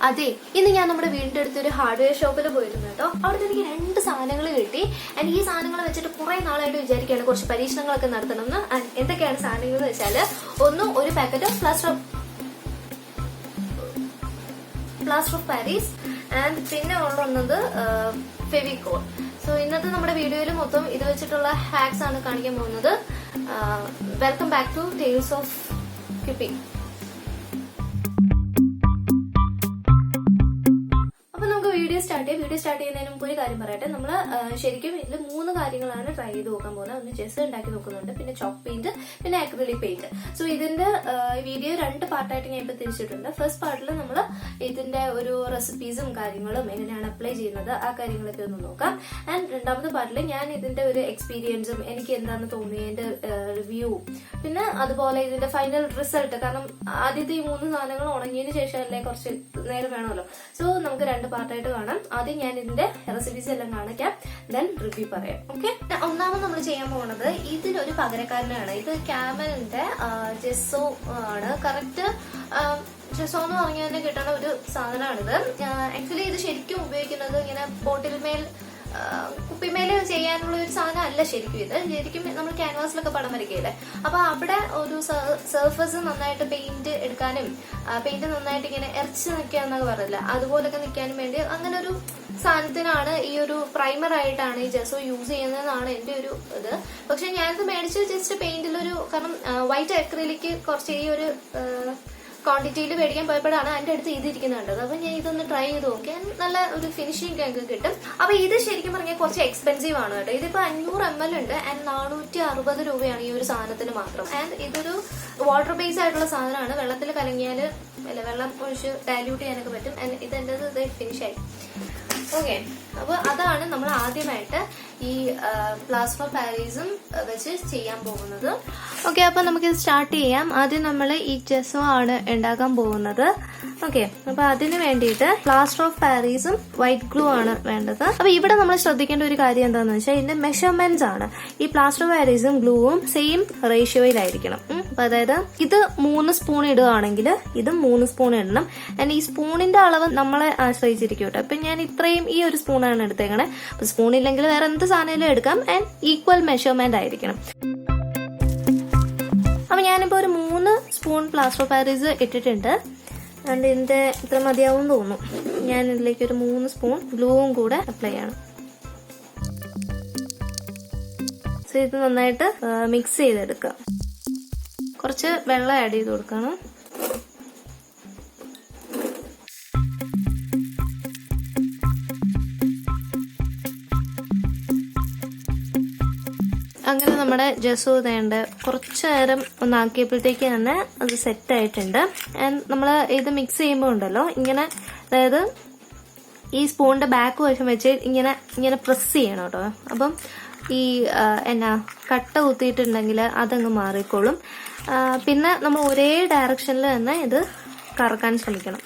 അതെ, ഇന്ന് ഞാൻ നമ്മുടെ വീടിന്റെ അടുത്തൊരു ഹാർഡ്വെയർ ഷോപ്പിൽ പോയിരുന്നു കേട്ടോ. അവിടെ എനിക്ക് 2 സാധനങ്ങൾ കിട്ടി. ആൻഡ് ഈ സാധനങ്ങൾ വെച്ചിട്ട് കുറെ നാളായിട്ട് വിചാരിക്കുകയാണ് കുറച്ച് പരീക്ഷണങ്ങളൊക്കെ നടത്തണമെന്ന്. എന്തൊക്കെയാണ് സാധനങ്ങൾ എന്ന് വെച്ചാൽ, ഒന്ന് ഒരു packet plaster of Paris and പിന്നെ ഉള്ളത് ഫെവിക്കോൾ. സോ ഇന്നത്തെ നമ്മുടെ വീഡിയോയിൽ മൊത്തം ഇത് വെച്ചിട്ടുള്ള ഹാക്സ് ആണ് കാണിക്കാൻ പോകുന്നത്. Welcome back to tales of Cuppy. Video start ചെയ്യുന്നതിന് മുമ്പ് ഒരു കാര്യം പറയട്ടെ. നമ്മൾ ശരിക്കും ഇതിൽ 3 കാര്യങ്ങളാണ് ട്രൈ ചെയ്ത് നോക്കാൻ പോകുന്നത്. ഒന്ന് ജെസ് ഉണ്ടാക്കി നോക്കുന്നുണ്ട്, പിന്നെ ചോക്ക് പെയിന്റ്, പിന്നെ അക്രിലിക് പെയിന്റ്. സോ ഇതിന്റെ വീഡിയോ 2 പാർട്ടായിട്ട് ഞാൻ ഇപ്പൊ തിരിച്ചിട്ടുണ്ട്. ഫസ്റ്റ് പാർട്ടിൽ നമ്മൾ ഇതിന്റെ ഒരു റെസിപ്പീസും കാര്യങ്ങളും എങ്ങനെയാണ് അപ്ലൈ ചെയ്യുന്നത് ആ കാര്യങ്ങളൊക്കെ ഒന്ന് നോക്കാം. ആൻഡ് രണ്ടാമത്തെ പാർട്ടിൽ ഞാൻ ഇതിന്റെ ഒരു എക്സ്പീരിയൻസും എനിക്ക് എന്താണെന്ന് തോന്നിയതിന്റെ റിവ്യൂ, പിന്നെ അതുപോലെ ഇതിന്റെ ഫൈനൽ റിസൾട്ട്. കാരണം ആദ്യത്തെ ഈ 3 സാധനങ്ങൾ ഉണങ്ങിയതിന് ശേഷം അല്ലേ കുറച്ച് നേരം വേണമല്ലോ. സോ നമുക്ക് 2 പാർട്ടായിട്ട് കാണാം. ആദ്യം ഞാൻ ഇതിന്റെ റെസിപ്പീസ് എല്ലാം കാണിക്കാം, ദെൻ റിവ്യൂ പറയാം. ഓക്കെ, ഒന്നാമത് നമ്മൾ ചെയ്യാൻ പോകുന്നത് ഇതിനൊരു പകരക്കാരനാണ്. ഇത് ക്യാമലിന്റെ ജെസ്സോ ആണ്. കറക്റ്റ് ജെസ്സോ എന്ന് പറഞ്ഞാൽ തന്നെ കിട്ടുന്ന ഒരു സാധനമാണിത്. ആക്ച്വലി ഇത് ശരിക്കും ഉപയോഗിക്കുന്നത് ഇങ്ങനെ ബോട്ടിൽമേൽ കുപ്പിമേല് ചെയ്യാനുള്ള ഒരു സാധനം അല്ല ശരിക്കും. ഇത് ശരിക്കും നമ്മൾ ക്യാൻവാസിലൊക്കെ പടം വരയ്ക്കയില്ലേ, അപ്പൊ അവിടെ ഒരു സർഫസ് നന്നായിട്ട് പെയിന്റ് എടുക്കാനും പെയിന്റ് നന്നായിട്ട് ഇങ്ങനെ ഇറച്ച് നിൽക്കാന്നൊക്കെ പറയില്ല, അതുപോലൊക്കെ നിൽക്കാനും വേണ്ടി അങ്ങനെ ഒരു സാധനത്തിനാണ്, ഈ ഒരു പ്രൈമർ ആയിട്ടാണ് ഈ ജെസോ യൂസ് ചെയ്യുന്നതെന്നാണ് എന്റെ ഒരു ഇത്. പക്ഷെ ഞാനിത് മേടിച്ച് ജസ്റ്റ് പെയിന്റിലൊരു, കാരണം വൈറ്റ് അക്രിലിക് കുറച്ച് ഈ ഒരു ക്വാണ്ടിറ്റിയിൽ മേടിക്കാൻ പോയപ്പോഴാണ് എൻ്റെ അടുത്ത് ഇതിരിക്കുന്നുണ്ട്. അപ്പൊ ഞാൻ ഇതൊന്ന് ട്രൈ ചെയ്ത് നോക്കിയാൽ നല്ല ഒരു ഫിനിഷിംഗ് ഒക്കെ കിട്ടും. അപ്പൊ ഇത് ശരിക്കും പറഞ്ഞാൽ കുറച്ച് എക്സ്പെൻസീവ് ആണ് കേട്ടോ. ഇതിപ്പോ 500 ml ഉണ്ട് ആൻഡ് 460 രൂപയാണ് ഈ ഒരു സാധനത്തിന് മാത്രം. ആൻഡ് ഇതൊരു വാട്ടർ ബേസ് ആയിട്ടുള്ള സാധനമാണ്. വെള്ളത്തിൽ കലങ്ങിയാൽ വെള്ളം ഒഴിച്ച് ഡയല്യൂട്ട് ചെയ്യാനൊക്കെ പറ്റും. ആൻഡ് ഇതെന്റെ ഇത് ഫിനിഷായി. ഓക്കെ, അപ്പൊ അതാണ് നമ്മൾ ആദ്യമായിട്ട് ഈ പ്ലാസ്റ്റർ ഓഫ് പാരീസും വെച്ച് ചെയ്യാൻ പോകുന്നത്. ഓക്കെ, അപ്പൊ നമുക്കിത് സ്റ്റാർട്ട് ചെയ്യാം. ആദ്യം നമ്മൾ ഈ ജെസോ ആണ് ഉണ്ടാക്കാൻ പോകുന്നത്. ഓക്കെ, അപ്പൊ അതിന് വേണ്ടിയിട്ട് പ്ലാസ്റ്റർ ഓഫ് പാരീസും വൈറ്റ് ഗ്ലൂ ആണ് വേണ്ടത്. അപ്പൊ ഇവിടെ നമ്മൾ ശ്രദ്ധിക്കേണ്ട ഒരു കാര്യം എന്താണെന്ന് വെച്ചാൽ ഇതിന്റെ മെഷർമെന്റ്സ് ആണ്. ഈ പ്ലാസ്റ്റർ ഓഫ് പാരീസും ഗ്ലൂവും സെയിം റേഷ്യോയിലായിരിക്കണം. അപ്പൊ അതായത് ഇത് 3 സ്പൂൺ ഇടുകയാണെങ്കിൽ ഇത് 3 സ്പൂൺ ഇടണം. ആൻഡ് ഈ സ്പൂണിന്റെ അളവ് നമ്മളെ ആശ്രയിച്ചിരിക്കും കേട്ടോ. അപ്പൊ ഞാൻ ഇത്രയും ഈ ഒരു സ്പൂണാണ് എടുത്തേക്കണേ. അപ്പൊ സ്പൂൺ ഇല്ലെങ്കിൽ വേറെ എന്ത് സാധനങ്ങളും എടുക്കാം. ആൻഡ് ഈക്വൽ മെഷർമെന്റ് ആയിരിക്കണം. അപ്പൊ ഞാനിപ്പോ ഒരു 3 സ്പൂൺ പ്ലാസ്റ്റർ ഓഫ് പാരീസ് ഇട്ടിട്ടുണ്ട്. ആൻഡ് ഇതിന്റെ ഇത്ര മതിയാവും തോന്നുന്നു. ഞാൻ ഇതിലേക്ക് ഒരു 3 സ്പൂൺ ഗ്ലൂവും കൂടെ അപ്ലൈ ചെയ്യണം. സോ ഇത് നന്നായിട്ട് മിക്സ് ചെയ്തെടുക്കുക. കുറച്ച് വെള്ളം ആഡ് ചെയ്ത് കൊടുക്കണം. അങ്ങനെ നമ്മുടെ ജെസോ തേണ്ട കുറച്ച് നേരം ഒന്നാക്കിയപ്പോഴത്തേക്ക് തന്നെ അത് സെറ്റ് ആയിട്ടുണ്ട്. ആൻഡ് നമ്മൾ ഇത് മിക്സ് ചെയ്യുമ്പോൾ ഉണ്ടല്ലോ ഇങ്ങനെ, അതായത് ഈ സ്പൂണിന്റെ ബാക്ക് വശം വെച്ച് ഇങ്ങനെ പ്രസ് ചെയ്യണം കേട്ടോ. അപ്പം ഈ കട്ട കുത്തിയിട്ടുണ്ടെങ്കിൽ അതങ്ങ് മാറിക്കോളും. പിന്നെ നമ്മൾ ഒരേ ഡയറക്ഷനിൽ തന്നെ ഇത് കറക്കാൻ ശ്രമിക്കണം.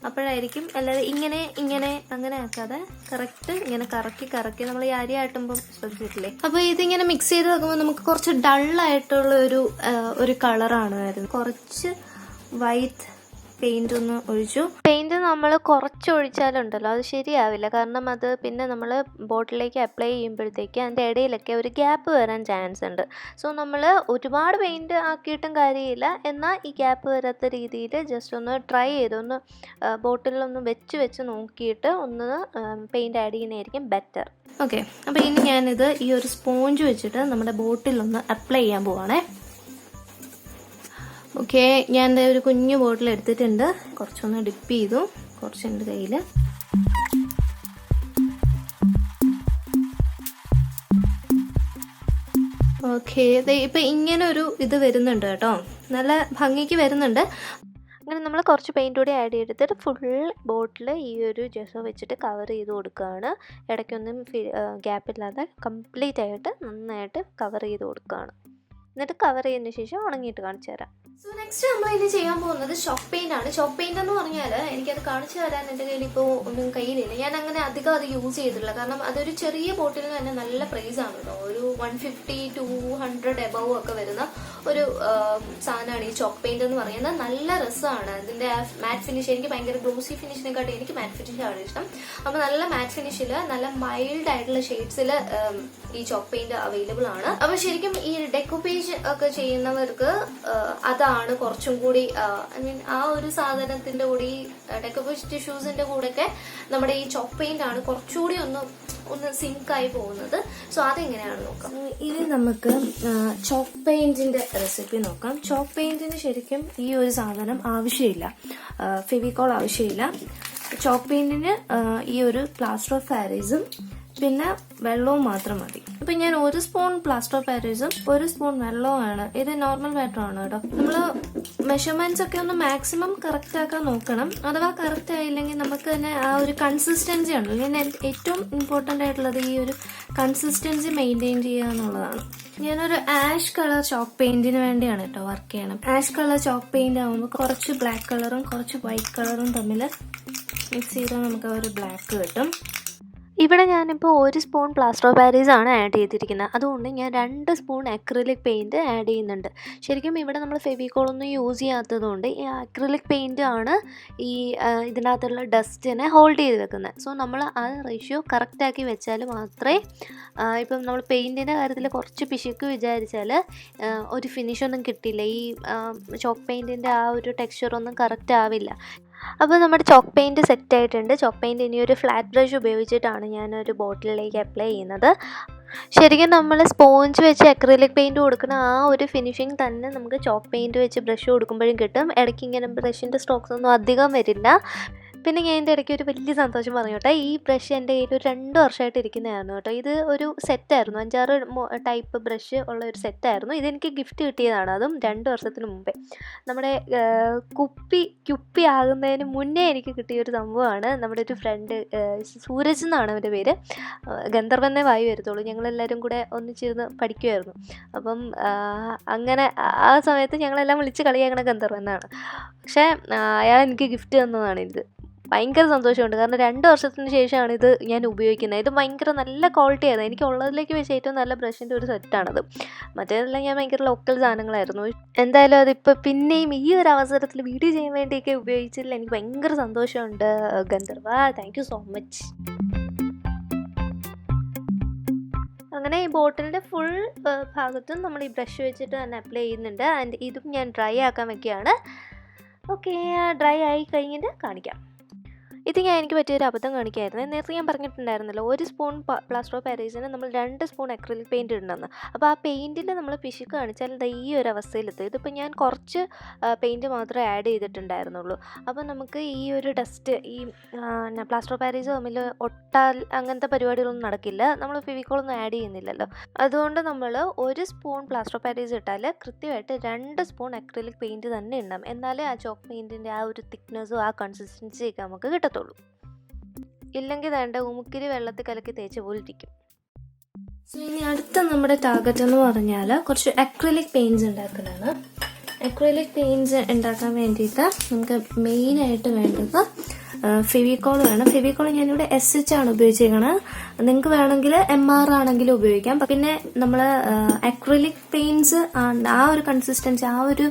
അപ്പോഴായിരിക്കും, അല്ലാതെ ഇങ്ങനെ അങ്ങനെ ആക്കാതെ കറക്റ്റ് ഇങ്ങനെ കറക്കി നമ്മൾ ഈ അരി ആട്ടുമ്പോൾ ശ്രദ്ധിച്ചിട്ടില്ലേ. അപ്പൊ ഇതിങ്ങനെ മിക്സ് ചെയ്ത് നോക്കുമ്പോൾ നമുക്ക് കുറച്ച് ഡള്ളായിട്ടുള്ള ഒരു കളറാണ് വരുന്നത്. കുറച്ച് വൈറ്റ് പെയിന്റ് ഒന്ന് ഒഴിച്ചു. പെയിന്റ് നമ്മൾ കുറച്ച് ഒഴിച്ചാലുണ്ടല്ലോ അത് ശരിയാവില്ല. കാരണം അത് പിന്നെ നമ്മൾ ബോട്ടിലേക്ക് അപ്ലൈ ചെയ്യുമ്പോഴത്തേക്ക് അതിൻ്റെ ഇടയിലൊക്കെ ഒരു ഗ്യാപ്പ് വരാൻ ചാൻസ് ഉണ്ട്. സോ നമ്മൾ ഒരുപാട് പെയിന്റ് ആക്കിയിട്ടും കാര്യമില്ല. എന്നാൽ ഈ ഗ്യാപ്പ് വരാത്ത രീതിയിൽ ജസ്റ്റ് ഒന്ന് ട്രൈ ചെയ്ത് ഒന്ന് ബോട്ടിലൊന്ന് വെച്ച് നോക്കിയിട്ട് ഒന്ന് പെയിന്റ് ആഡ് ചെയ്യുന്നതായിരിക്കും ബെറ്റർ. ഓക്കെ, അപ്പോൾ ഇനി ഞാനിത് ഈ ഒരു സ്പോഞ്ച് വെച്ചിട്ട് നമ്മുടെ ബോട്ടിലൊന്ന് അപ്ലൈ ചെയ്യാൻ പോവാണേ. ഓക്കെ, ഞാൻ ഒരു കുഞ്ഞു ബോട്ടിൽ എടുത്തിട്ടുണ്ട്. കുറച്ചൊന്ന് ഡിപ്പ് ചെയ്തു, കുറച്ചുണ്ട് കയ്യിൽ. ഓക്കെ, ഇപ്പൊ ഇങ്ങനെ ഒരു ഇത് വരുന്നുണ്ട് കേട്ടോ, നല്ല ഭംഗിക്ക് വരുന്നുണ്ട്. അങ്ങനെ നമ്മൾ കുറച്ച് പെയിന്റ് കൂടി ആഡ് ചെയ്തെടുത്തിട്ട് ഫുൾ ബോട്ടിൽ ഈ ഒരു ജെസോ വെച്ചിട്ട് കവർ ചെയ്ത് കൊടുക്കുകയാണ്. ഇടയ്ക്കൊന്നും ഗ്യാപ്പില്ലാതെ കംപ്ലീറ്റ് ആയിട്ട് നന്നായിട്ട് കവർ ചെയ്ത് കൊടുക്കുകയാണ്. എന്നിട്ട് കവർ ചെയ്യുന്നതിന് ശേഷം ഉണങ്ങിയിട്ട് കാണിച്ചു തരാം. സോ നെക്സ്റ്റ് നമ്മൾ ഇനി ചെയ്യാൻ പോകുന്നത് ചോക്ക് പെയിന്റ് ആണ്. ചോക്ക് പെയിന്റ് എന്ന് പറഞ്ഞാൽ എനിക്കത് കാണിച്ചു തരാൻ എൻ്റെ കയ്യിൽ ഇപ്പോൾ ഒന്നും കയ്യിലില്ല. ഞാൻ അങ്ങനെ അധികം അത് യൂസ് ചെയ്തിട്ടില്ല. കാരണം അതൊരു ചെറിയ ബോട്ടിലിന് തന്നെ നല്ല പ്രൈസ് ആണ് കേട്ടോ. ഒരു 150-200 എബവ് ഒക്കെ വരുന്ന ഒരു സാധനമാണ് ഈ ചോക്ക് പെയിന്റ് എന്ന് പറയുന്നത്. നല്ല രസമാണ് അതിന്റെ മാറ്റ് ഫിനിഷ്. എനിക്ക് ഭയങ്കര ഗ്ലോസി ഫിനിഷിനെക്കാട്ടും എനിക്ക് മാറ്റ് ഫിനിഷ് ആണ് ഇഷ്ടം. അപ്പൊ നല്ല മാറ്റ് ഫിനിഷില് നല്ല മൈൽഡ് ആയിട്ടുള്ള ഷെയ്ഡ്സില് ഈ ചോക്ക് പെയിന്റ് അവൈലബിൾ ആണ്. അപ്പൊ ശരിക്കും ഈ ഡെക്കോപ്പേജ് ഒക്കെ ചെയ്യുന്നവർക്ക് അതാണ് കുറച്ചും കൂടി ഐ മീൻ ആ ഒരു സാധനത്തിന്റെ കൂടി ഡെക്കോപ്പേജ് ടിഷ്യൂസിന്റെ കൂടെ ഒക്കെ നമ്മുടെ ഈ ചോക്ക് പെയിന്റ് ആണ് കുറച്ചുകൂടി ഒന്ന് സിങ്ക് ആയി പോകുന്നത്. സോ അതെങ്ങനെയാണ് നോക്കാം. ഇനി നമുക്ക് ചോക്ക് പെയിന്റിന്റെ റെസിപ്പി നോക്കാം. ചോക്ക് പെയിന്റിന് ശരിക്കും ഈ ഒരു സാധനം ആവശ്യമില്ല, ഫെവിക്കോൾ ആവശ്യമില്ല. ചോക്ക് പെയിന്റിന് ഈ ഒരു പ്ലാസ്റ്റർ ഓഫ് പാരീസും പിന്നെ വെള്ളവും മാത്രം മതി. ഇപ്പൊ ഞാൻ 1 സ്പൂൺ പ്ലാസ്റ്റർ ഓഫ് പാരീസും 1 സ്പൂൺ വെള്ളവുമാണ്. ഇത് നോർമൽ വാട്ടർ ആണ് കേട്ടോ. നമ്മള് മെഷർമെന്റ്സ് ഒക്കെ ഒന്ന് മാക്സിമം കറക്റ്റ് ആക്കാൻ നോക്കണം. അഥവാ കറക്റ്റ് ആയില്ലെങ്കിൽ നമുക്ക് തന്നെ ആ ഒരു കൺസിസ്റ്റൻസി ഉണ്ടല്ലോ. ഞാൻ ഏറ്റവും ഇമ്പോർട്ടന്റ് ആയിട്ടുള്ളത് ഈ ഒരു കൺസിസ്റ്റൻസി മെയിൻറ്റെയിൻ ചെയ്യുക എന്നുള്ളതാണ്. ഞാനൊരു ആഷ് കളർ ചോക്ക് പെയിന്റിന് വേണ്ടിയാണ് കേട്ടോ വർക്ക് ചെയ്യണം. ആഷ് കളർ ചോക്ക് പെയിന്റ് ആകുമ്പോൾ കുറച്ച് ബ്ലാക്ക് കളറും കുറച്ച് വൈറ്റ് കളറും തമ്മിൽ മിക്സ് ചെയ്താൽ നമുക്ക് ആ ഒരു ബ്ലാക്ക് കിട്ടും. ഇവിടെ ഞാനിപ്പോൾ 1 സ്പൂൺ പ്ലാസ്റ്റർ ഓഫ് പാരീസ് ആണ് ആഡ് ചെയ്തിരിക്കുന്നത്. അതുകൊണ്ട് ഞാൻ 2 സ്പൂൺ അക്രിലിക് പെയിൻറ്റ് ആഡ് ചെയ്യുന്നുണ്ട്. ശരിക്കും ഇവിടെ നമ്മൾ ഫെവിക്കോളൊന്നും യൂസ് ചെയ്യാത്തതുകൊണ്ട് ഈ അക്രിലിക് പെയിൻറ്റ് ആണ് ഈ ഇതിനകത്തുള്ള ഡസ്റ്റിനെ ഹോൾഡ് ചെയ്ത് വെക്കുന്നത്. സോ നമ്മൾ ആ റേഷ്യോ കറക്റ്റാക്കി വെച്ചാൽ മാത്രമേ ഇപ്പം നമ്മൾ പെയിൻറ്റിൻ്റെ കാര്യത്തിൽ കുറച്ച് പിശുക്ക് വിചാരിച്ചാൽ ഒരു ഫിനിഷൊന്നും കിട്ടില്ല. ഈ ചോക്ക് പെയിൻറ്റിൻ്റെ ആ ഒരു ടെക്സ്ചറൊന്നും കറക്റ്റ് ആവില്ല. അപ്പോൾ നമ്മുടെ ചോക്ക് പെയിൻറ്റ് സെറ്റ് ആയിട്ടുണ്ട്. ചോക്ക് പെയിൻറ്റ് ഇനി ഒരു ഫ്ലാറ്റ് ബ്രഷ് ഉപയോഗിച്ചിട്ടാണ് ഞാനൊരു ബോട്ടിലിലേക്ക് അപ്ലൈ ചെയ്യുന്നത്. ശരിക്കും നമ്മൾ സ്പോഞ്ച് വെച്ച് അക്രിലിക് പെയിൻറ്റ് കൊടുക്കുന്ന ആ ഒരു ഫിനിഷിങ് തന്നെ നമുക്ക് ചോക്ക് പെയിൻറ്റ് വെച്ച് ബ്രഷ് കൊടുക്കുമ്പോഴും കിട്ടും. ഇടയ്ക്ക് ഇങ്ങനെ ബ്രഷിൻ്റെ സ്ട്രോക്സ് ഒന്നും അധികം വരില്ല. പിന്നെ ഞാൻ ഇതിൻ്റെ ഇടയ്ക്ക് ഒരു വലിയ സന്തോഷം പറഞ്ഞു കേട്ടോ. ഈ ബ്രഷ് എൻ്റെ കയ്യിൽ ഒരു 2 വർഷമായിട്ട് ഇരിക്കുന്നതായിരുന്നു കേട്ടോ. ഇത് ഒരു സെറ്റായിരുന്നു, 5-6 ടൈപ്പ് ബ്രഷ് ഉള്ള ഒരു സെറ്റായിരുന്നു. ഇതെനിക്ക് ഗിഫ്റ്റ് കിട്ടിയതാണ്, അതും 2 വർഷത്തിന് മുമ്പേ. നമ്മുടെ ക്യുപ്പി ആകുന്നതിന് മുന്നേ എനിക്ക് കിട്ടിയൊരു സംഭവമാണ്. നമ്മുടെ ഒരു ഫ്രണ്ട് സൂരജ് എന്നാണ് അവൻ്റെ പേര്. ഗന്ധർവ്വെന്നേ വായി വരത്തുള്ളൂ. ഞങ്ങളെല്ലാവരും കൂടെ ഒന്നിച്ചിരുന്ന് പഠിക്കുമായിരുന്നു. അപ്പം അങ്ങനെ ആ സമയത്ത് ഞങ്ങളെല്ലാം വിളിച്ച് കളിയാക്കണ ഗന്ധർവ്വെന്നാണ്. പക്ഷേ അയാൾ എനിക്ക് ഗിഫ്റ്റ് തന്നതാണ് ഇത്. ഭയങ്കര സന്തോഷമുണ്ട്. കാരണം 2 വർഷത്തിന് ശേഷമാണ് ഇത് ഞാൻ ഉപയോഗിക്കുന്നത്. ഇത് ഭയങ്കര നല്ല ക്വാളിറ്റി ആയിരുന്നു. എനിക്ക് ഉള്ളതിലേക്ക് വെച്ച് ഏറ്റവും നല്ല ബ്രഷിൻ്റെ ഒരു സെറ്റാണത്. മറ്റേതെല്ലാം ഞാൻ ഭയങ്കര ലോക്കൽ സാധനങ്ങളായിരുന്നു. എന്തായാലും അതിപ്പോൾ പിന്നെയും ഈ ഒരു അവസരത്തിൽ വീഡിയോ ചെയ്യാൻ വേണ്ടിയൊക്കെ ഉപയോഗിച്ചതിൽ എനിക്ക് ഭയങ്കര സന്തോഷമുണ്ട് ഗന്ധർവ. Thank you so much. അങ്ങനെ ഈ ബോട്ടിലിൻ്റെ ഫുൾ ഭാഗത്തും നമ്മൾ ഈ ബ്രഷ് വെച്ചിട്ട് തന്നെ അപ്ലൈ ചെയ്യുന്നുണ്ട്. ആൻഡ് ഇതും ഞാൻ ഡ്രൈ ആക്കാൻ വെക്കുകയാണ്. ഓക്കെ, ഡ്രൈ ആയി കഴിഞ്ഞിട്ട് കാണിക്കാം. ഇത് എനിക്ക് പറ്റിയൊരു അബദ്ധം കാണിക്കായിരുന്നു. നേരത്തെ ഞാൻ പറഞ്ഞിട്ടുണ്ടായിരുന്നല്ലോ 1 സ്പൂൺ പ്ലാസ്റ്റർ ഓഫ് പാരീസിന് നമ്മൾ 2 സ്പൂൺ അക്രിലിക് പെയിൻറ്റ് ഇടണമെന്ന്. അപ്പോൾ ആ പെയിൻറ്റിൽ നമ്മൾ പിശുക്ക് കാണിച്ചാൽ ഈ ഒരു അവസ്ഥയിലെത്തും. ഇതിപ്പോൾ ഞാൻ കുറച്ച് പെയിൻറ്റ് മാത്രമേ ആഡ് ചെയ്തിട്ടുണ്ടായിരുന്നുള്ളൂ. അപ്പോൾ നമുക്ക് ഈ ഒരു ഡസ്റ്റ് ഈ പ്ലാസ്റ്റർ ഓഫ് പാരീസ് തമ്മിൽ ഒട്ടാൽ അങ്ങനത്തെ പരിപാടികളൊന്നും നടക്കില്ല. നമ്മൾ ഫെവിക്കോളൊന്നും ആഡ് ചെയ്യുന്നില്ലല്ലോ. അതുകൊണ്ട് നമ്മൾ 1 സ്പൂൺ പ്ലാസ്റ്റർ ഓഫ് പാരീസ് ഇട്ടാൽ കൃത്യമായിട്ട് 2 സ്പൂൺ അക്രിലിക് പെയിൻറ്റ് തന്നെ ഇടണം. എന്നാലേ ആ ചോക്ക് പെയിൻറ്റിൻ്റെ ആ ഒരു തിക്നെസ്സും ആ കൺസിസ്റ്റൻസിയൊക്കെ നമുക്ക് കിട്ടത്തുള്ളൂ. ഇല്ലെങ്കിൽ വേണ്ട ഉമുക്കിരി വെള്ളത്തിൽ കലക്കി തേച്ച പോലെ ഇരിക്കും. സോ ഇനി അടുത്ത നമ്മുടെ ടാർഗറ്റ് എന്ന് പറഞ്ഞാൽ കുറച്ച് അക്രിലിക് പെയിൻറ്റ്സ് ഉണ്ടാക്കലാണ്. അക്രിലിക് പെയിൻറ്റ്സ് ഉണ്ടാക്കാൻ വേണ്ടിയിട്ട് നമുക്ക് മെയിനായിട്ട് വേണ്ടത് ഫെവിക്കോൾ വേണം. ഫെവിക്കോൾ ഞാനിവിടെ SH ആണ് ഉപയോഗിച്ചിരിക്കുന്നത്. നിങ്ങൾക്ക് വേണമെങ്കിൽ MR ആണെങ്കിലും ഉപയോഗിക്കാം. പിന്നെ നമ്മൾ അക്രിലിക് പെയിൻറ്റ്സ് ആ ഒരു കൺസിസ്റ്റൻസി ആ ഒരു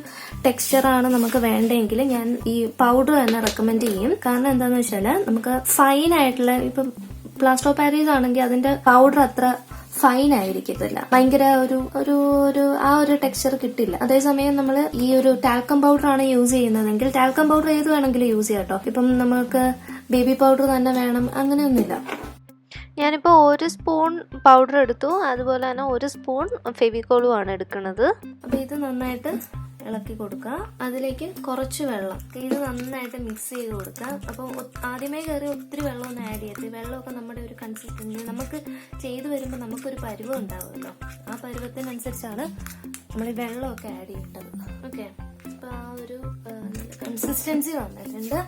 ടെക്സ്ചറാണ് നമുക്ക് വേണ്ടെങ്കിൽ ഞാൻ ഈ പൗഡർ തന്നെ റെക്കമെൻഡ് ചെയ്യും. കാരണം എന്താണെന്ന് വെച്ചാൽ നമുക്ക് ഫൈൻ ആയിട്ടുള്ള ഇപ്പം പ്ലാസ്റ്റർ ഓഫ് പാരീസ് ആണെങ്കിൽ അതിന്റെ പൗഡർ അത്ര ഫൈൻ ആയിരിക്കത്തില്ല. ഭയങ്കര ആ ഒരു ടെക്സ്ചർ കിട്ടില്ല. അതേസമയം നമ്മൾ ഈ ഒരു ടാൽക്കം പൗഡർ ആണ് യൂസ് ചെയ്യുന്നതെങ്കിൽ ടാൽക്കം പൗഡർ ഏത് വേണമെങ്കിലും യൂസ് ചെയ്യാം കേട്ടോ. ഇപ്പം നമുക്ക് ബേബി പൗഡർ തന്നെ വേണം അങ്ങനെയൊന്നുമില്ല. ഞാനിപ്പോൾ 1 സ്പൂൺ പൗഡർ എടുത്തു. അതുപോലെ തന്നെ 1 സ്പൂൺ ഫെവിക്കോളുമാണ് എടുക്കുന്നത്. അപ്പോൾ ഇത് നന്നായിട്ട് ഇളക്കി കൊടുക്കുക. അതിലേക്ക് കുറച്ച് വെള്ളം, ഇത് നന്നായിട്ട് മിക്സ് ചെയ്ത് കൊടുക്കുക. അപ്പം ആദ്യമേ കയറി ഒത്തിരി വെള്ളമൊന്നും ആഡ് ചെയ്യരുത്. വെള്ളമൊക്കെ നമ്മുടെ ഒരു കൺസിസ്റ്റൻസി നമുക്ക് ചെയ്ത് വരുമ്പോൾ നമുക്കൊരു പരുവം ഉണ്ടാവുമല്ലോ. ആ പരുവത്തിനനുസരിച്ചാണ് നമ്മൾ ഈ വെള്ളമൊക്കെ ആഡ് ചെയ്യേണ്ടത്. ഓക്കെ, അപ്പോൾ ആ ഒരു കൺസിസ്റ്റൻസി വന്നിട്ടുണ്ട്.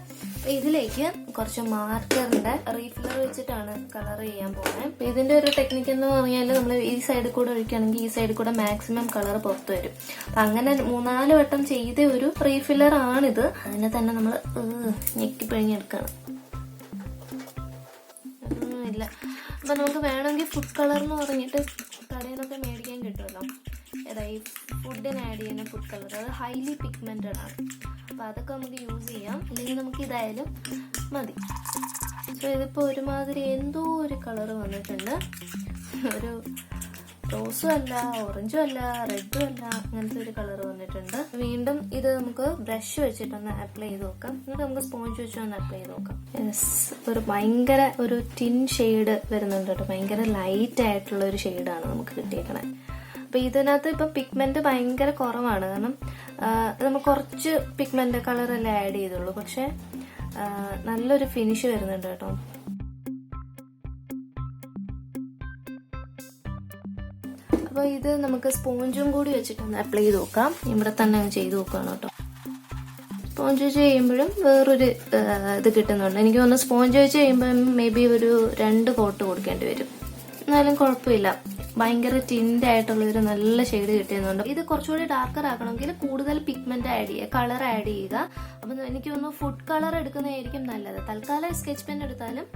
ഇതിലേക്ക് കുറച്ച് മാർക്കറിന്റെ റീഫില്ലർ വെച്ചിട്ടാണ് കളർ ചെയ്യാൻ പോകുന്നത്. ഇതിന്റെ ഒരു ടെക്നിക്ക് എന്ന് പറഞ്ഞാൽ നമ്മൾ ഈ സൈഡിൽ കൂടെ ഒഴിക്കുകയാണെങ്കിൽ ഈ സൈഡിൽ കൂടെ മാക്സിമം കളർ പുറത്തു വരും. അപ്പൊ അങ്ങനെ 3-4 വട്ടം ചെയ്ത ഒരു റീഫില്ലർ ആണിത്. അതിനെ തന്നെ നമ്മൾ ഞെക്കി പിഴിഞ്ഞെടുക്കണം. ഇല്ല, അപ്പൊ നമുക്ക് വേണമെങ്കിൽ ഫുഡ് കളർ എന്ന് പറഞ്ഞിട്ട് കടയിൽ നിന്നൊക്കെ മേടിക്കാൻ കിട്ടുമല്ലോ. ഈ ഫുഡിന് ആഡ് ചെയ്യുന്ന ഫുഡ് കളർ, അത് ഹൈലി പിഗ്മെന്റഡ് ആണ്. അപ്പൊ അതൊക്കെ നമുക്ക് യൂസ് ചെയ്യാം. അല്ലെങ്കിൽ നമുക്ക് ഇതായാലും മതി. സോ ഇതിപ്പോ ഒരുമാതിരി എന്തോ ഒരു കളർ വന്നിട്ടുണ്ട്. ഒരു റോസും അല്ല, ഓറഞ്ചും അല്ല, റെഡും അല്ല, അങ്ങനത്തെ ഒരു കളർ വന്നിട്ടുണ്ട്. വീണ്ടും ഇത് നമുക്ക് ബ്രഷ് വെച്ചിട്ടൊന്ന് അപ്ലൈ ചെയ്ത് നോക്കാം. എന്നിട്ട് നമുക്ക് സ്പോഞ്ച് വെച്ച് ഒന്ന് അപ്ലൈ ചെയ്ത് നോക്കാം. ഒരു ഭയങ്കര ഒരു ടിൻ ഷെയ്ഡ് വരുന്നുണ്ട് കേട്ടോ. ഭയങ്കര ലൈറ്റ് ആയിട്ടുള്ള ഒരു ഷെയ്ഡാണ് നമുക്ക് കിട്ടിയേക്കണേ. അപ്പൊ ഇതിനകത്ത് ഇപ്പൊ പിഗ്മെന്റ് ഭയങ്കര കുറവാണ്. കാരണം നമ്മൾ കുറച്ച് പിഗ്മെന്റ് കളറല്ലേ ആഡ് ചെയ്തുള്ളൂ. പക്ഷെ നല്ലൊരു ഫിനിഷ് വരുന്നുണ്ട് കേട്ടോ. അപ്പൊ ഇത് നമുക്ക് സ്പോഞ്ചും കൂടി വെച്ചിട്ടൊന്ന് അപ്ലൈ ചെയ്ത് നോക്കാം. ഇവിടെ തന്നെ ചെയ്ത് നോക്കുകയാണ് കേട്ടോ. സ്പോഞ്ച് വെച്ച് ചെയ്യുമ്പോഴും വേറൊരു ഇത് കിട്ടുന്നുണ്ട്. എനിക്ക് തോന്നുന്നു സ്പോഞ്ച് വെച്ച് ചെയ്യുമ്പോൾ മേ ബി ഒരു 2 കോട്ട് കൊടുക്കേണ്ടി വരും. എന്നാലും കുഴപ്പമില്ല. ഭയങ്കര ടിൻഡ് ആയിട്ടുള്ള ഒരു നല്ല ഷെയ്ഡ് കിട്ടുന്നുണ്ട്. ഇത് കുറച്ചുകൂടി ഡാർക്കർ ആക്കണമെങ്കിൽ കൂടുതൽ പിഗ്മെന്റ് ആഡ് ചെയ്യുക, കളർ ആഡ് ചെയ്യുക. അപ്പൊ എനിക്ക് തോന്നുന്നു ഫുഡ് കളർ എടുക്കുന്നതായിരിക്കും നല്ലത്. തൽക്കാലം സ്കെച്ച് പെൻ എടുത്താലും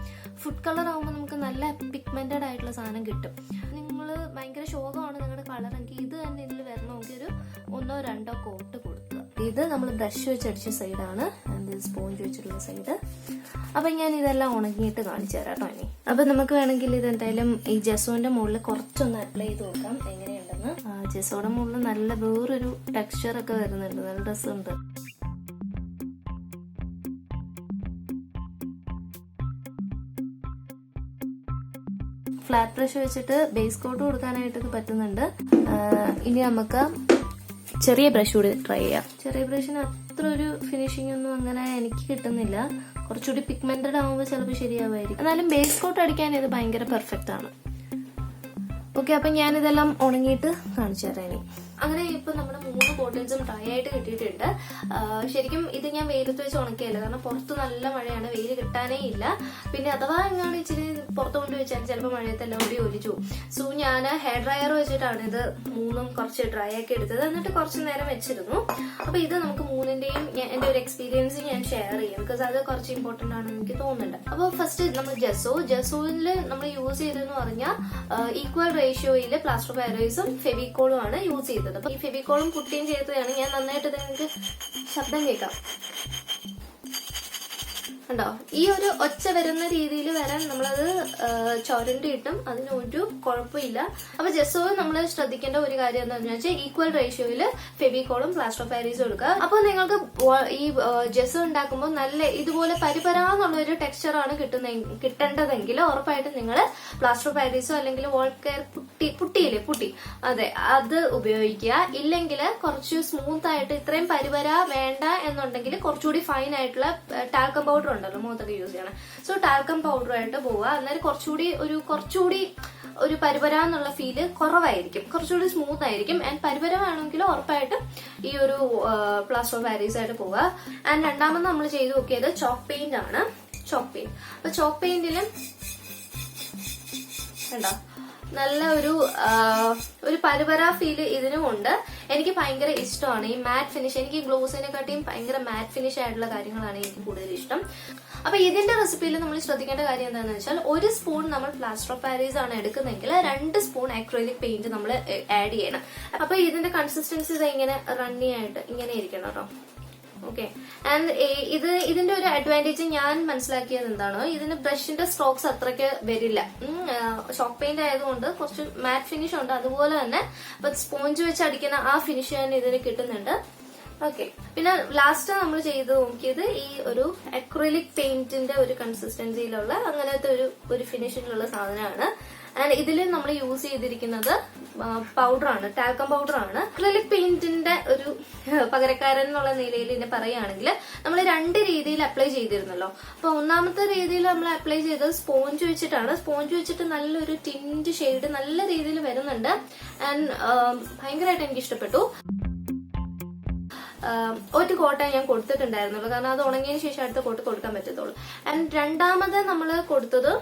ഫുഡ് കളർ ആകുമ്പോൾ നമുക്ക് നല്ല പിഗ്മെന്റഡ് ആയിട്ടുള്ള സാധനം കിട്ടും. നിങ്ങൾ ഭയങ്കര ശോകമാണ് നിങ്ങളുടെ കളർ എങ്കിൽ ഇത് തന്നെ ഇതിൽ വരണമെങ്കിൽ ഒരു 1-2 കോട്ട് കൊടുക്കുക. ഇത് നമ്മൾ ബ്രഷ് വെച്ച് അടിച്ച സൈഡാണ്, സ്പോഞ്ച് വെച്ചിട്ടുള്ള സൈഡ്. അപ്പൊ ഞാൻ ഇതെല്ലാം ഉണങ്ങിയിട്ട് കാണിച്ചു തരാം കേട്ടോ ഇനി. അപ്പൊ നമുക്ക് വേണമെങ്കിൽ ഇത് എന്തായാലും ഈ ജെസോന്റെ മുകളിൽ കുറച്ചൊന്ന് അപ്ലൈ ചെയ്ത് നോക്കാം എങ്ങനെയുണ്ടെന്ന്. ജെസോയുടെ മുകളിൽ നല്ല വേറൊരു ടെക്സ്ചർ ഒക്കെ വരുന്നുണ്ട്, നല്ല രസമുണ്ട്. ഫ്ലാറ്റ് ബ്രഷ് വെച്ചിട്ട് ബേസ് കോട്ട് കൊടുക്കാനായിട്ട് ഇത് പറ്റുന്നുണ്ട്. ഇനി നമുക്ക് ചെറിയ ബ്രഷ് കൂടി ട്രൈ ചെയ്യാം. ചെറിയ ബ്രഷിന് അത്ര ഒരു ഫിനിഷിംഗ് ഒന്നും അങ്ങനെ എനിക്ക് കിട്ടുന്നില്ല. കുറച്ചുകൂടി പിഗ്മെന്റഡ് ആകുമ്പോൾ ചിലപ്പോൾ ശരിയാവുമായിരിക്കും. എന്നാലും ബേസ് കോട്ട് അടിക്കാൻ ഇത് ഭയങ്കര പെർഫെക്റ്റ് ആണ്. ഓക്കെ, അപ്പൊ ഞാനിതെല്ലാം ഉണങ്ങിയിട്ട് കാണിച്ചു തരാം ഇനി. അങ്ങനെ ഇപ്പൊ നമ്മുടെ 3 കോട്ടൺസും ഡ്രൈ ആയിട്ട് കിട്ടിയിട്ടുണ്ട്. ശരിക്കും ഇത് ഞാൻ വെയിലത്ത് വെച്ച് ഉണക്കിയല്ല, കാരണം പുറത്ത് നല്ല മഴയാണ്, വെയിൽ കിട്ടാനേ ഇല്ല. പിന്നെ അഥവാ എങ്ങാണ്ട് ഇച്ചിരി പുറത്ത് കൊണ്ട് വെച്ചാൽ ചിലപ്പോൾ മഴയത്തെല്ലാം കൂടി ഒലിച്ചു. സോ ഞാൻ ഹെയർ ഡ്രയർ വെച്ചിട്ടാണ് ഇത് 3ഉം കുറച്ച് ഡ്രൈ ആക്കി എടുത്തത്. എന്നിട്ട് കുറച്ച് നേരം വെച്ചിരുന്നു. അപ്പൊ ഇത് നമുക്ക് 3ന്റെയും എന്റെ ഒരു എക്സ്പീരിയൻസ് ഞാൻ ഷെയർ ചെയ്യും, ബിക്കോസ് അത് കുറച്ച് ഇമ്പോർട്ടന്റ് ആണെന്ന് എനിക്ക് തോന്നുന്നുണ്ട്. അപ്പൊ ഫസ്റ്റ് നമ്മൾ ജെസോയിൽ നമ്മൾ യൂസ് ചെയ്തെന്ന് പറഞ്ഞാൽ ഈക്വൽ റേഷ്യോയിൽ പ്ലാസ്റ്റർ ഓഫ് പാരീസും ഫെവിക്കോളും ആണ് യൂസ് ചെയ്തത്. അപ്പൊ ഈ ഫെവിക്കോളും പുട്ടിയും ചെയ്തതാണ്. ഞാൻ നന്നായിട്ട് നിങ്ങൾക്ക് ശബ്ദം കേൾക്കാം കണ്ടോ. ഈ ഒരു ഒച്ച വരുന്ന രീതിയിൽ വരാൻ നമ്മളത് ചുരണ്ടി ഇട്ടും അതിനൊരു കുഴപ്പമില്ല. അപ്പൊ ജെസോ നമ്മൾ ശ്രദ്ധിക്കേണ്ട ഒരു കാര്യം എന്താണെന്ന് വെച്ചാൽ ഈക്വൽ റേഷ്യോയിൽ ഫെവിക്കോളും പ്ലാസ്റ്റർ ഓഫ് പാരീസും എടുക്കുക. അപ്പൊ നിങ്ങൾക്ക് ഈ ജെസോ ഉണ്ടാക്കുമ്പോൾ നല്ല ഇതുപോലെ പരിപരാന്നുള്ള ഒരു ടെക്സ്ചർ ആണ് കിട്ടേണ്ടതെങ്കിൽ ഉറപ്പായിട്ടും നിങ്ങൾ പ്ലാസ്റ്റർ ഓഫ് പാരീസോ അല്ലെങ്കിൽ വോൾ കെയർ പുട്ടി അതെ അത് ഉപയോഗിക്കുക. ഇല്ലെങ്കിൽ കുറച്ച് സ്മൂത്ത് ആയിട്ട് ഇത്രയും പരിപര വേണ്ട എന്നുണ്ടെങ്കിൽ കുറച്ചുകൂടി ഫൈൻ ആയിട്ടുള്ള ടാൽക്കം പൗഡർ ഉണ്ടല്ലോ മുഖത്തൊക്കെ യൂസ് ചെയ്യണം. സോ ടാൽക്കം പൗഡറായിട്ട് പോവുക. അന്നേരം കുറച്ചുകൂടി ഒരു പരിപരാന്നുള്ള ഫീല് കുറവായിരിക്കും, കുറച്ചുകൂടി സ്മൂത്ത് ആയിരിക്കും. ആൻഡ് പരിപര വേണമെങ്കിൽ ഉറപ്പായിട്ടും ഈ ഒരു പ്ലാസ്റ്റർ ഓഫ് പാരീസ് ആയിട്ട് പോവുക. ആൻഡ് രണ്ടാമത് നമ്മൾ ചെയ്ത് നോക്കിയത് ചോക്ക് പെയിന്റ് ആണ്. ചോക്ക് പെയിന്റ്, അപ്പൊ ചോക്ക് പെയിന്റിലും കണ്ടോ നല്ല ഒരു പരിപര ഫീല് ഇതിനും ഉണ്ട്. എനിക്ക് ഭയങ്കര ഇഷ്ടമാണ് ഈ മാറ്റ് ഫിനിഷ്. എനിക്ക് ഗ്ലോസിനെക്കാട്ടിയും ഭയങ്കര മാറ്റ് ഫിനിഷ് ആയിട്ടുള്ള കാര്യങ്ങളാണ് എനിക്ക് കൂടുതൽ ഇഷ്ടം. അപ്പൊ ഇതിന്റെ റെസിപ്പിയിൽ നമ്മൾ ശ്രദ്ധിക്കേണ്ട കാര്യം എന്താണെന്ന് വെച്ചാൽ 1 സ്പൂൺ നമ്മൾ പ്ലാസ്റ്റർ ഓഫ് പാരീസ് ആണ് എടുക്കുന്നെങ്കിൽ 2 സ്പൂൺ അക്രിലിക് പെയിന്റ് നമ്മൾ ആഡ് ചെയ്യണം. അപ്പൊ ഇതിന്റെ കൺസിസ്റ്റൻസി ഇങ്ങനെ റണ്ണി ആയിട്ട് ഇങ്ങനെ ഇരിക്കണം കേട്ടോ. ഓക്കെ, ആൻഡ് ഇതിന്റെ ഒരു അഡ്വാൻറ്റേജ് ഞാൻ മനസ്സിലാക്കിയത് എന്താണോ, ഇതിന് ബ്രഷിന്റെ സ്ട്രോക്സ് അത്രയ്ക്ക് വരില്ല. ചോക്ക് പെയിന്റ് ആയതുകൊണ്ട് കുറച്ച് മാറ്റ് ഫിനിഷ് ഉണ്ട്. അതുപോലെ തന്നെ സ്പോഞ്ച് വെച്ച് അടിക്കുന്ന ആ ഫിനിഷ് തന്നെ ഇതിന് കിട്ടുന്നുണ്ട്. ഓക്കെ, പിന്നെ ലാസ്റ്റ് നമ്മൾ ചെയ്ത് നോക്കിയത് ഈ ഒരു അക്രിലിക് പെയിന്റിന്റെ ഒരു കൺസിസ്റ്റൻസിയിലുള്ള അങ്ങനത്തെ ഒരു ഫിനിഷിലുള്ള സാധനമാണ്. ആൻഡ് ഇതിൽ നമ്മൾ യൂസ് ചെയ്തിരിക്കുന്നത് പൗഡറാണ്, ടാൽക്കം പൗഡറാണ്. അക്രിലിക് പെയിന്റിന്റെ ഒരു പകരക്കാരൻ എന്നുള്ള നിലയിൽ ഇതിനെ പറയുകയാണെങ്കിൽ നമ്മൾ 2 രീതിയിൽ അപ്ലൈ ചെയ്തിരുന്നല്ലോ. അപ്പൊ ഒന്നാമത്തെ രീതിയിൽ നമ്മൾ അപ്ലൈ ചെയ്തത് സ്പോഞ്ച് വെച്ചിട്ടാണ്. സ്പോഞ്ച് വെച്ചിട്ട് നല്ലൊരു ടിൻറ്റ് ഷെയ്ഡ് നല്ല രീതിയിൽ വരുന്നുണ്ട്. ആൻഡ് ഭയങ്കരമായിട്ട് എനിക്ക് ഇഷ്ടപ്പെട്ടു. ഒരു കോട്ട ഞാൻ കൊടുത്തിട്ടുണ്ടായിരുന്നുള്ളൂ, കാരണം അത് ഉണങ്ങിയതിന് ശേഷം അടുത്ത കോട്ട് കൊടുക്കാൻ പറ്റത്തുള്ളൂ. ആൻഡ് രണ്ടാമത് നമ്മൾ കൊടുത്തത്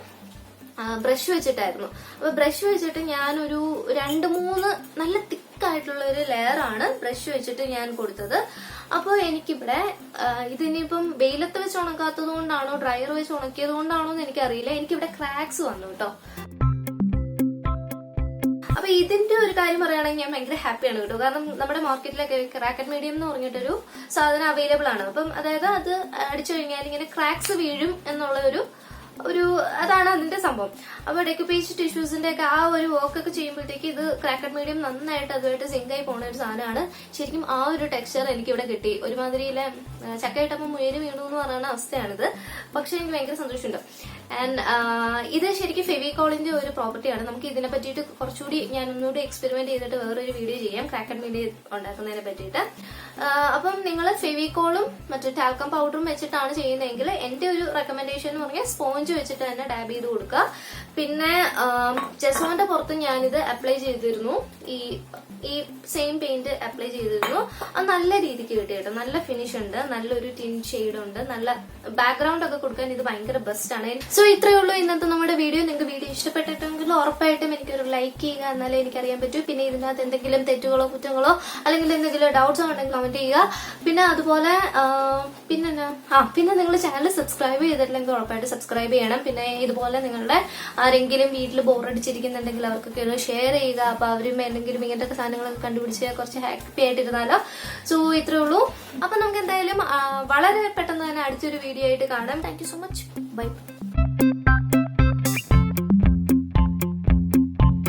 ബ്രഷ് വെച്ചിട്ടായിരുന്നു. അപ്പൊ ബ്രഷ് വെച്ചിട്ട് ഞാനൊരു 2-3 നല്ല തിക്കായിട്ടുള്ള ഒരു ലെയർ ആണ് ബ്രഷ് വെച്ചിട്ട് ഞാൻ കൊടുത്തത്. അപ്പോൾ എനിക്കിവിടെ ഇതിനിപ്പം വെയിലത്ത് വെച്ച് ഉണക്കാത്തത് കൊണ്ടാണോ ഡ്രയർ വെച്ച് ഉണക്കിയത് കൊണ്ടാണോ എന്ന് എനിക്കറിയില്ല, എനിക്കിവിടെ ക്രാക്സ് വന്നു കേട്ടോ. അപ്പൊ ഇതിന്റെ ഒരു കാര്യം പറയുകയാണെങ്കിൽ ഞാൻ ഭയങ്കര ഹാപ്പിയാണ് കേട്ടോ, കാരണം നമ്മുടെ മാർക്കറ്റിലൊക്കെ ക്രാക്കറ്റ് മീഡിയം എന്ന് പറഞ്ഞിട്ടൊരു സാധനം അവൈലബിൾ ആണ്. അപ്പം അതായത് അത് അടിച്ചു കഴിഞ്ഞാൽ ഇങ്ങനെ ക്രാക്സ് വീഴും എന്നുള്ള ഒരു അതാണ് അതിന്റെ സംഭവം. അപ്പൊ ഡെക്കുപേജ് ടിഷ്യൂസിന്റെ ഒക്കെ ആ ഒരു വർക്ക് ഒക്കെ ചെയ്യുമ്പോഴത്തേക്ക് ഇത് ക്രാക്കറ്റ് മീഡിയം നന്നായിട്ട് അതുമായിട്ട് സിങ്ക് ആയി പോണ ഒരു സാധനമാണ്. ശരിക്കും ആ ഒരു ടെക്സ്ചർ എനിക്ക് ഇവിടെ കിട്ടി. ഒരുമാതിരിയിലെ ചക്കയിട്ടപ്പം മുയല് വീണു എന്ന് പറയുന്ന അവസ്ഥയാണിത്. പക്ഷെ എനിക്ക് ഭയങ്കര സന്തോഷമുണ്ട്. ആൻഡ് ഇത് ശരിക്കും ഫെവിക്കോളിന്റെ ഒരു പ്രോപ്പർട്ടിയാണ്. നമുക്ക് ഇതിനെ പറ്റിയിട്ട് കുറച്ചുകൂടി ഞാൻ ഒന്നുകൂടി എക്സ്പെരിമെന്റ് ചെയ്തിട്ട് വേറൊരു വീഡിയോ ചെയ്യാം ക്രാക്കറ്റ് മീഡിയം ഉണ്ടാക്കുന്നതിനെ പറ്റിയിട്ട്. അപ്പം നിങ്ങൾ ഫെവിക്കോളും മറ്റു ടാൽക്കം പൗഡറും വെച്ചിട്ടാണ് ചെയ്യുന്നതെങ്കിൽ എന്റെ ഒരു റെക്കമെൻഡേഷൻ എന്ന് പറഞ്ഞാൽ സ്പോഞ്ച് വെച്ചിട്ട് തന്നെ ഡാബ് ചെയ്ത് കൊടുക്കുക. പിന്നെ ജെസോന്റെ പുറത്ത് ഞാനിത് അപ്ലൈ ചെയ്തിരുന്നു, ഈ സെയിം പെയിന്റ് അപ്ലൈ ചെയ്തിരുന്നു. അത് നല്ല രീതിക്ക് കിട്ടി കേട്ടോ, നല്ല ഫിനിഷ് ഉണ്ട്, നല്ലൊരു ടിൻ ഷെയ്ഡ് ഉണ്ട്, നല്ല ബാക്ക്ഗ്രൗണ്ട് ഒക്കെ കൊടുക്കാൻ ഇത് ഭയങ്കര ബെസ്റ്റ് ആണ്. സോ ഇത്രയേ ഉള്ളൂ ഇന്നത്തെ നമ്മുടെ വീഡിയോ. നിങ്ങൾക്ക് വീഡിയോ ഇഷ്ടപ്പെട്ടിട്ടെങ്കിൽ ഉറപ്പായിട്ടും എനിക്കൊരു ലൈക്ക് ചെയ്യുക, എന്നാലേ എനിക്കറിയാൻ പറ്റൂ. പിന്നെ ഇതിനകത്ത് എന്തെങ്കിലും തെറ്റുകളോ കുറ്റങ്ങളോ അല്ലെങ്കിൽ എന്തെങ്കിലും ഡൗട്ട്സോ ഉണ്ടെങ്കിൽ കമന്റ് ചെയ്യുക. പിന്നെ അതുപോലെ പിന്നെ നിങ്ങൾ ചാനൽ സബ്സ്ക്രൈബ് ചെയ്തിട്ടില്ലെങ്കിൽ ഉറപ്പായിട്ട് സബ്സ്ക്രൈബ് ചെയ്യണം. പിന്നെ ഇതുപോലെ നിങ്ങളുടെ ആരെങ്കിലും വീട്ടിൽ ബോറടിച്ചിരിക്കുന്നുണ്ടെങ്കിൽ അവർക്കൊക്കെ ഷെയർ ചെയ്യുക. അപ്പൊ അവരും എന്തെങ്കിലും ഇങ്ങനത്തെ സാധനങ്ങളൊക്കെ കണ്ടുപിടിച്ച് കുറച്ച് ഹാപ്പി ആയിട്ടിരുന്നാലോ. സോ ഇത്രേ ഉള്ളൂ. അപ്പൊ നമുക്ക് എന്തായാലും വളരെ പെട്ടെന്ന് തന്നെ അടുത്തൊരു വീഡിയോ ആയിട്ട് കാണാം. Thank you so much. By.